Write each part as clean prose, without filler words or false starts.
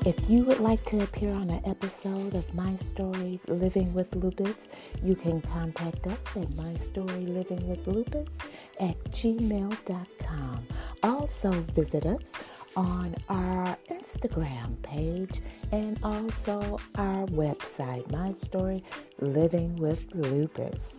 If you would like to appear on an episode of My Story Living with Lupus, you can contact us at mystorylivingwithlupus@gmail.com. Also visit us on our Instagram page and also our website, My Story Living with Lupus.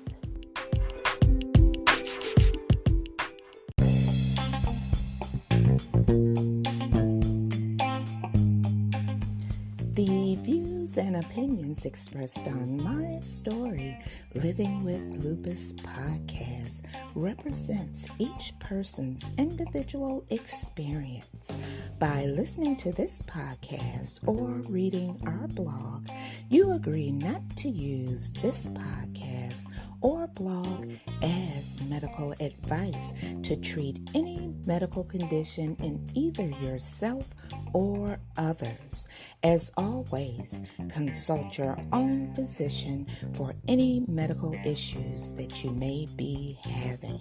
The views and opinions expressed on My Story Living with Lupus podcast represents each person's individual experience. By listening to this podcast or reading our blog, you agree not to use this podcast or blog as medical advice to treat any medical condition in either yourself or others. As always, consult your own physician for any medical issues that you may be having.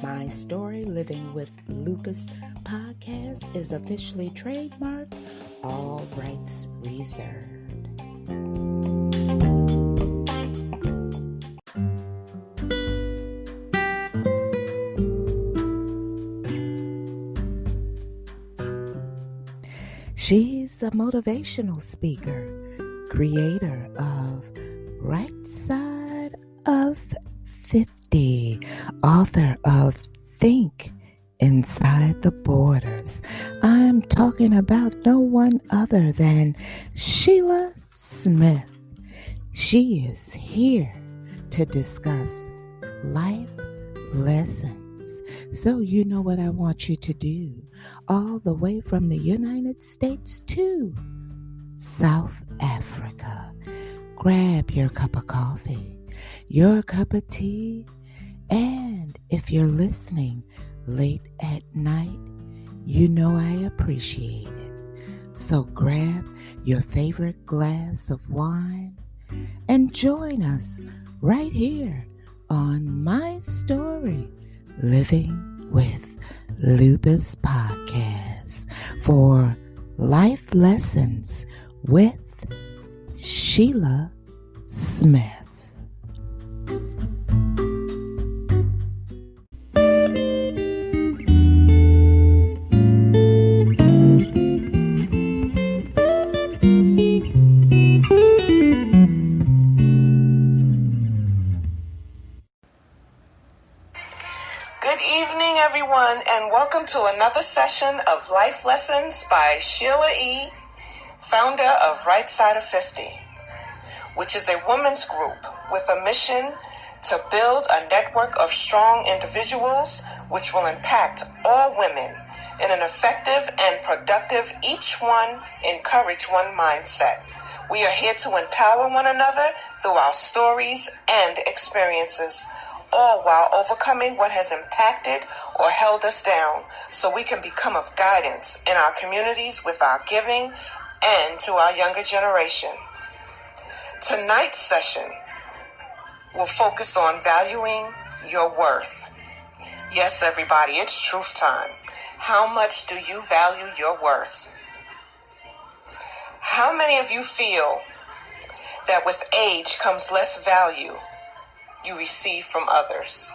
My Story Living with Lupus podcast is officially trademarked, all rights reserved. She's a motivational speaker, creator of Right Side of 50, author of Think Inside the Borders. I'm talking about no one other than Shelia Smith. She is here to discuss life lessons. So you know what I want you to do, all the way from the United States to South Africa. Grab your cup of coffee, your cup of tea, and if you're listening late at night, you know I appreciate it. So grab your favorite glass of wine and join us right here on My Story Living with Lupus podcast for life lessons with Shelia Smith. And welcome to another session of Life Lessons by Shelia E., founder of Right Side of 50, which is a women's group with a mission to build a network of strong individuals which will impact all women in an effective and productive, each one encourage one mindset. We are here to empower one another through our stories and experiences, all while overcoming what has impacted or held us down so we can become of guidance in our communities with our giving and to our younger generation. Tonight's session will focus on valuing your worth. Yes, everybody, it's truth time. How much do you value your worth? How many of you feel that with age comes less value you receive from others?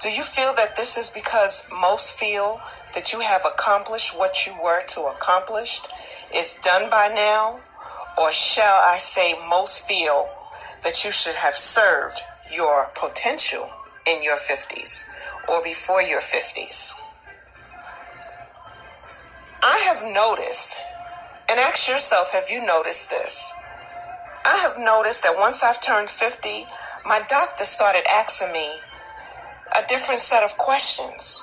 Do you feel that this is because most feel that you have accomplished what you were to accomplish, is done by now? Or shall I say most feel that you should have served your potential in your 50s or before your 50s? I have noticed, and ask yourself, have you noticed this? I have noticed that once I've turned 50, my doctor started asking me a different set of questions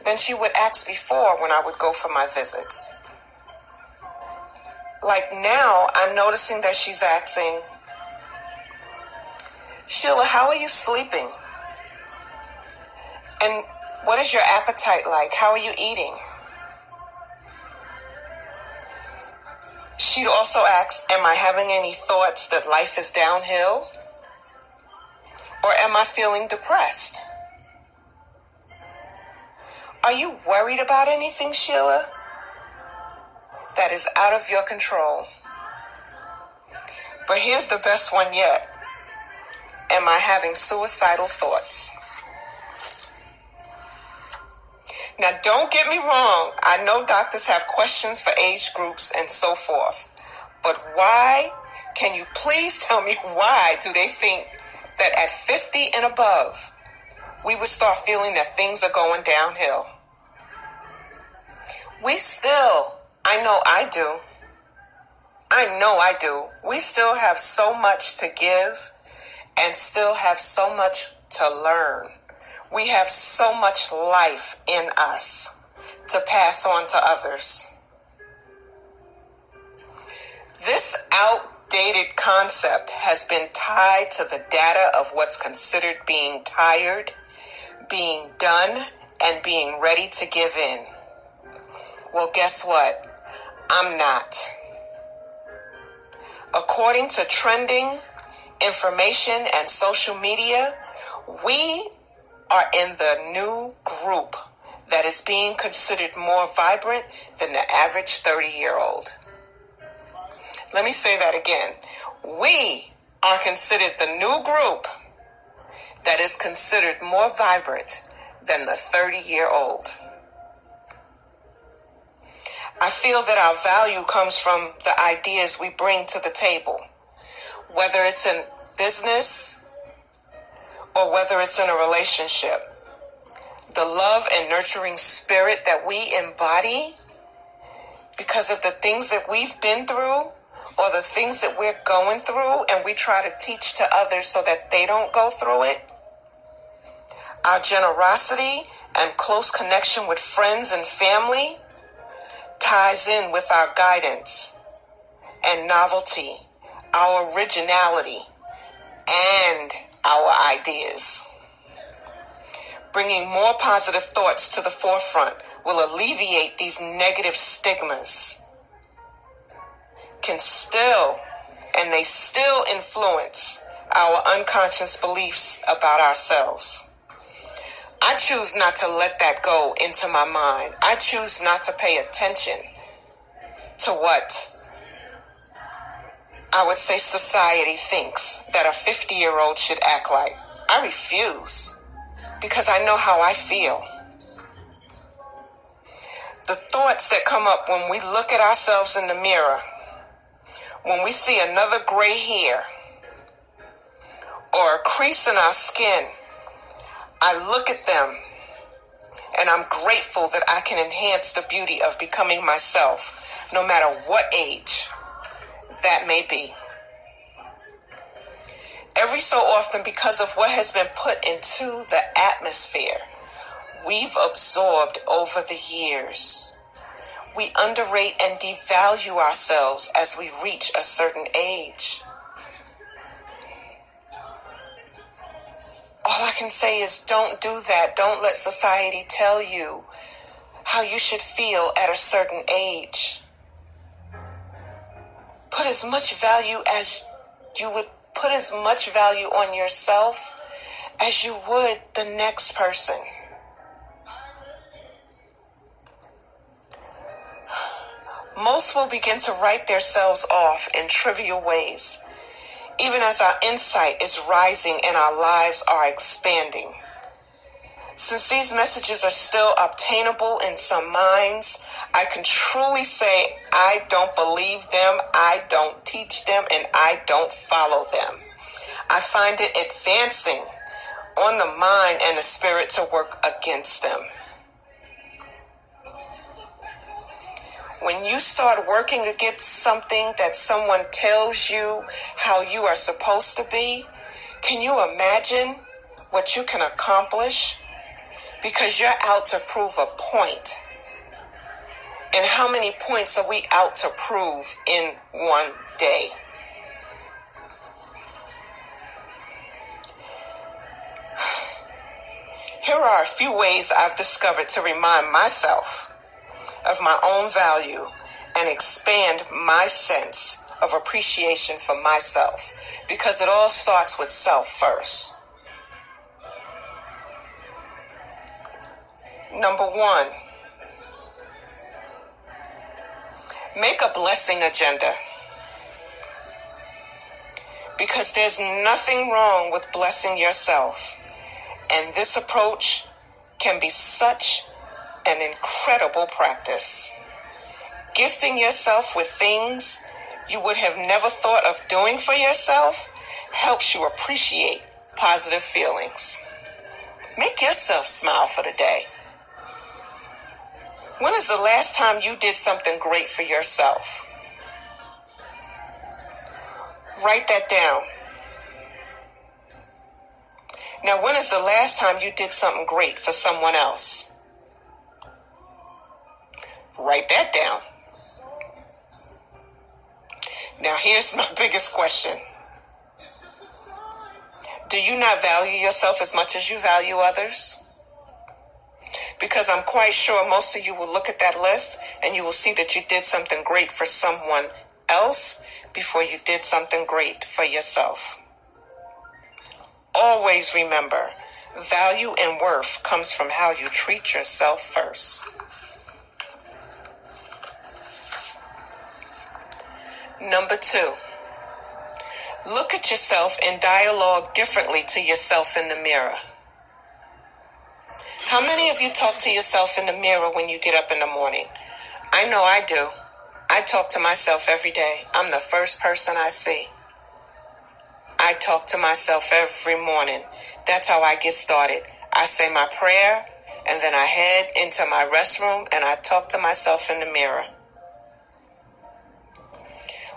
than she would ask before when I would go for my visits. Like now, I'm noticing that she's asking, Shelia, how are you sleeping? And what is your appetite like? How are you eating? She'd also ask, am I having any thoughts that life is downhill? Or am I feeling depressed? Are you worried about anything, Shelia? that is out of your control. But here's the best one yet. Am I having suicidal thoughts? Now, don't get me wrong. I know doctors have questions for age groups and so forth. But why? Can you please tell me why do they think that at 50 and above, we would start feeling that things are going downhill? We still, I know I do. We still have so much to give and still have so much to learn. We have so much life in us to pass on to others. This outdated concept has been tied to the data of what's considered being tired, being done, and being ready to give in. Well, guess what? I'm not. According to trending, information, and social media, we are in the new group that is being considered more vibrant than the average 30-year-old. Let me say that again. We are considered the new group that is considered more vibrant than the 30-year-old. I feel that our value comes from the ideas we bring to the table, whether it's in business or whether it's in a relationship. The love and nurturing spirit that we embody because of the things that we've been through or the things that we're going through, and we try to teach to others so that they don't go through it. Our generosity and close connection with friends and family ties in with our guidance and novelty, our originality, and our ideas. Bringing more positive thoughts to the forefront will alleviate these negative stigmas. They still influence our unconscious beliefs about ourselves. I choose not to let that go into my mind. I choose not to pay attention to what I would say society thinks that a 50-year-old should act like. I refuse because I know how I feel. The thoughts that come up when we look at ourselves in the mirror, when we see another gray hair or a crease in our skin, I look at them and I'm grateful that I can enhance the beauty of becoming myself, no matter what age that may be. Every so often, because of what has been put into the atmosphere we've absorbed over the years, we underrate and devalue ourselves as we reach a certain age. All I can say is don't do that. Don't let society tell you how you should feel at a certain age. Put as much value on yourself as you would the next person. Most will begin to write themselves off in trivial ways, even as our insight is rising and our lives are expanding. Since these messages are still obtainable in some minds, I can truly say I don't believe them, I don't teach them, and I don't follow them. I find it advancing on the mind and the spirit to work against them. When you start working against something that someone tells you how you are supposed to be, can you imagine what you can accomplish? Because you're out to prove a point. And how many points are we out to prove in one day? Here are a few ways I've discovered to remind myself of my own value and expand my sense of appreciation for myself, because it all starts with self first. Number one, Make a blessing agenda, because there's nothing wrong with blessing yourself. And this approach can be such an incredible practice. Gifting yourself with things you would have never thought of doing for yourself helps you appreciate positive feelings. Make yourself smile for the day. When is the last time you did something great for yourself? Write that down. Now, when is the last time you did something great for someone else? Write that down. Now, here's my biggest question. Do you not value yourself as much as you value others? Because I'm quite sure most of you will look at that list and you will see that you did something great for someone else before you did something great for yourself. Always remember, value and worth comes from how you treat yourself first. Number 2, look at yourself and dialogue differently to yourself in the mirror. How many of you talk to yourself in the mirror when you get up in the morning? I know I do. I talk to myself every day. I'm the first person I see. I talk to myself every morning. That's how I get started. I say my prayer, and then I head into my restroom, and I talk to myself in the mirror.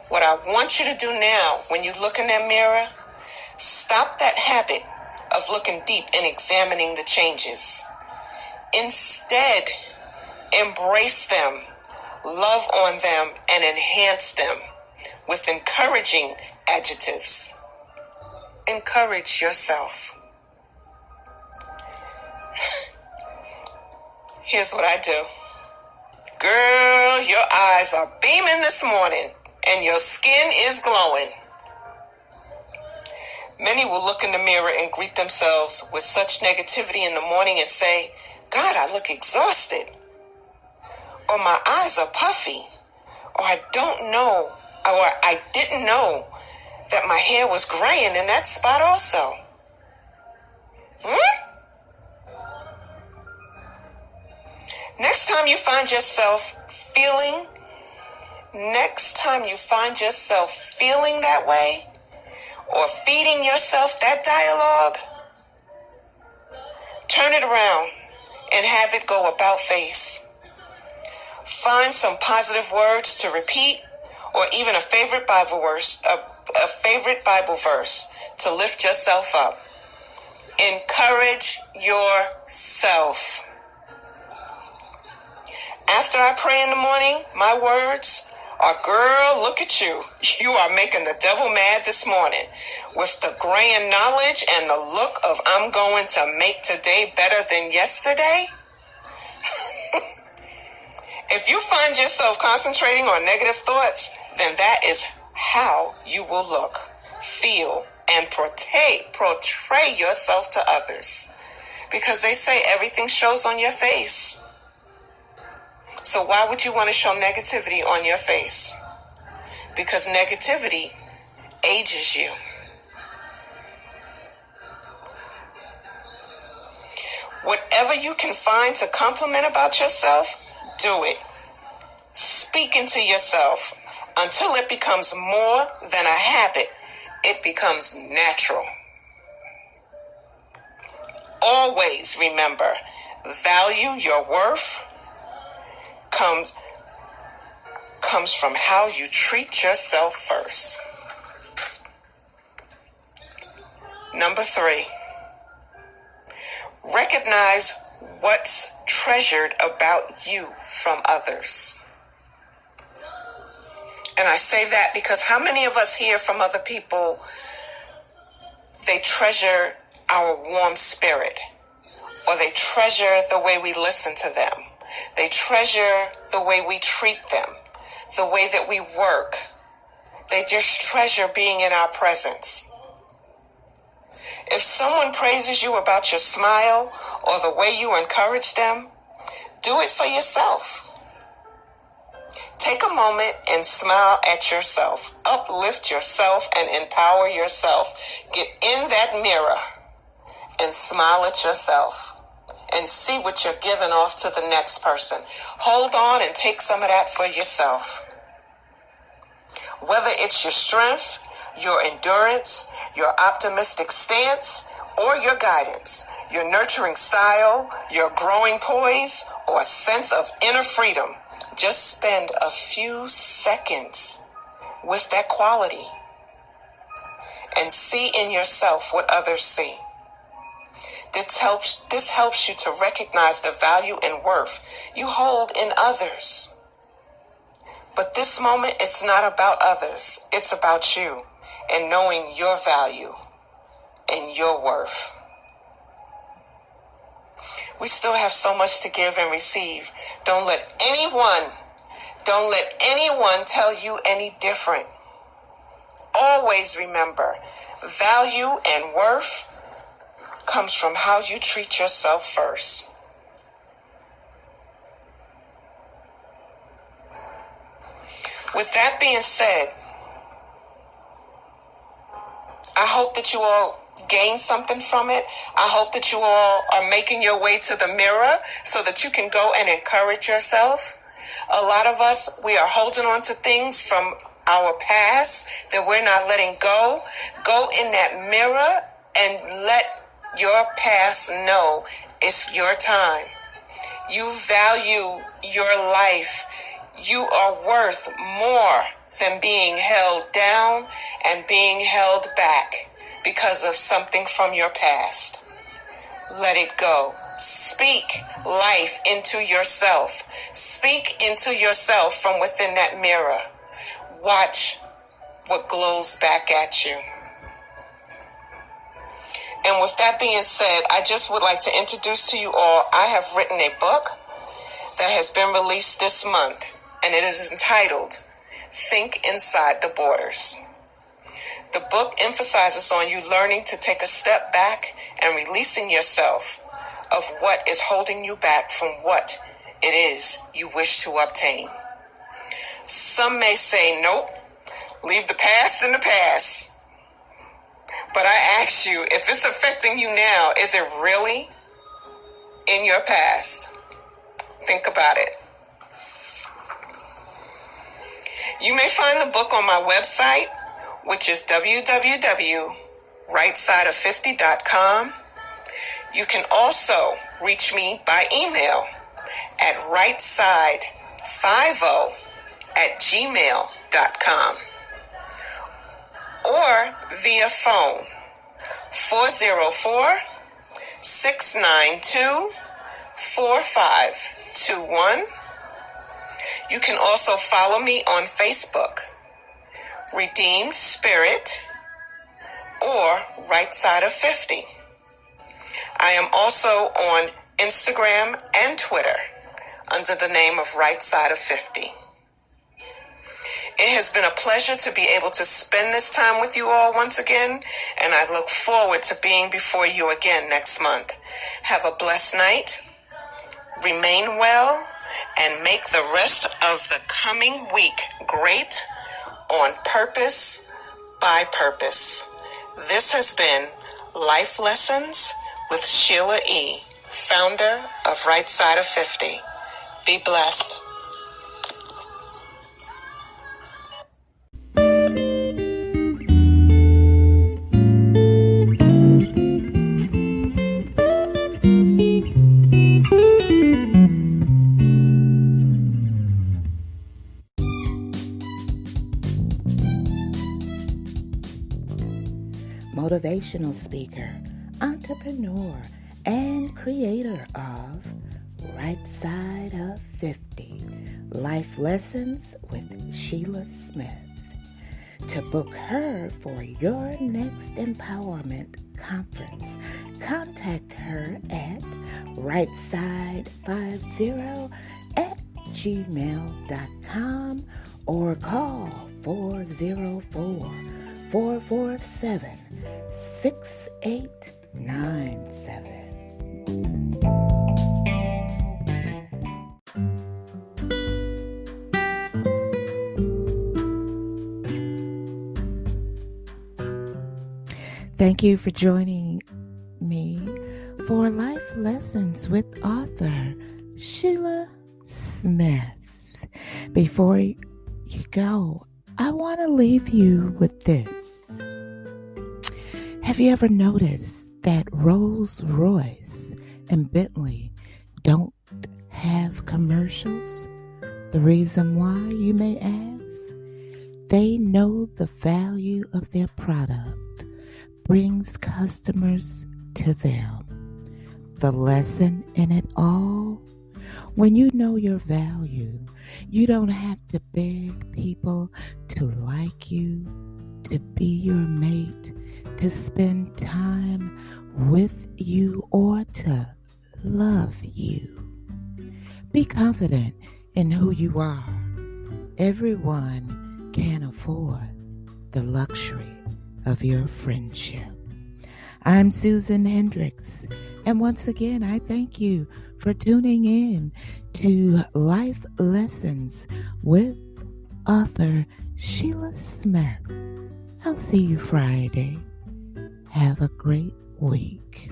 What I want you to do now, when you look in that mirror, stop that habit of looking deep and examining the changes. Instead, embrace them, love on them, and enhance them with encouraging adjectives. Encourage yourself. Here's what I do. Girl, your eyes are beaming this morning, and your skin is glowing. Many will look in the mirror and greet themselves with such negativity in the morning and say, God, I look exhausted. Or my eyes are puffy. Or I didn't know that my hair was graying in that spot also. Next time you find yourself feeling that way, or feeding yourself that dialogue, turn it around and have it go about face. Find some positive words to repeat, or even a favorite Bible verse to lift yourself up. Encourage yourself. After I pray in the morning, my words are, girl, look at you. You are making the devil mad this morning with the grand knowledge and the look of I'm going to make today better than yesterday. If you find yourself concentrating on negative thoughts, then that is how you will look, feel, and portray yourself to others. Because they say everything shows on your face. So why would you want to show negativity on your face? Because negativity ages you. Whatever you can find to compliment about yourself, do it. Speak into yourself until it becomes more than a habit. It becomes natural. Always remember, value your worth comes from how you treat yourself first. Number 3, recognize what's treasured about you from others. And I say that because how many of us hear from other people, they treasure our warm spirit, or they treasure the way we listen to them. They treasure the way we treat them, the way that we work. They just treasure being in our presence. If someone praises you about your smile or the way you encourage them, do it for yourself. Take a moment and smile at yourself. Uplift yourself and empower yourself. Get in that mirror and smile at yourself and see what you're giving off to the next person. Hold on and take some of that for yourself. Whether it's your strength, your endurance, your optimistic stance, or your guidance, your nurturing style, your growing poise, or sense of inner freedom, just spend a few seconds with that quality and see in yourself what others see. This helps you to recognize the value and worth you hold in others. But this moment, it's not about others. It's about you and knowing your value and your worth. We still have so much to give and receive. Don't let anyone tell you any different. Always remember, value and worth comes from how you treat yourself first. With that being said, I hope that you all gain something from it. I hope that you all are making your way to the mirror so that you can go and encourage yourself. A lot of us, we are holding on to things from our past that we're not letting go. Go in that mirror and let your past know it's your time. You value your life. You are worth more than being held down and being held back because of something from your past. Let it go. Speak life into yourself. Speak into yourself from within that mirror. Watch what glows back at you. And with that being said, I just would like to introduce to you all, I have written a book that has been released this month, and it is entitled, Think Inside the Borders. The book emphasizes on you learning to take a step back and releasing yourself of what is holding you back from what it is you wish to obtain. Some may say, nope, leave the past in the past. But I ask you, if it's affecting you now, is it really in your past? Think about it. You may find the book on my website, which is www.rightsideof50.com. You can also reach me by email at rightside50@gmail.com or via phone 404-692-4521. You can also follow me on Facebook, Redeemed Spirit, or Right Side of 50. I am also on Instagram and Twitter under the name of Right Side of 50. It has been a pleasure to be able to spend this time with you all once again, and I look forward to being before you again next month. Have a blessed night, remain well, and make the rest of the coming week great on purpose, by purpose. This has been Life Lessons with Sheila E., founder of Right Side of 50. Be blessed. Motivational speaker, entrepreneur, and creator of Right Side of 50, Life Lessons with Shelia Smith. To book her for your next empowerment conference, contact her at rightside50@gmail.com or call 404-447-6897. Thank you for joining me for Life Lessons with Author Shelia Smith. Before you go, I want to leave you with this. Have you ever noticed that Rolls-Royce and Bentley don't have commercials? The reason why, you may ask? They know the value of their product brings customers to them. The lesson in it all: when you know your value, you don't have to beg people to like you, to be your mate, to spend time with you, or to love you. Be confident in who you are. Everyone can afford the luxury of your friendship. I'm Susan Hendricks, and once again, I thank you for tuning in to Life Lessons with Author Shelia Smith. I'll see you Friday. Have a great week.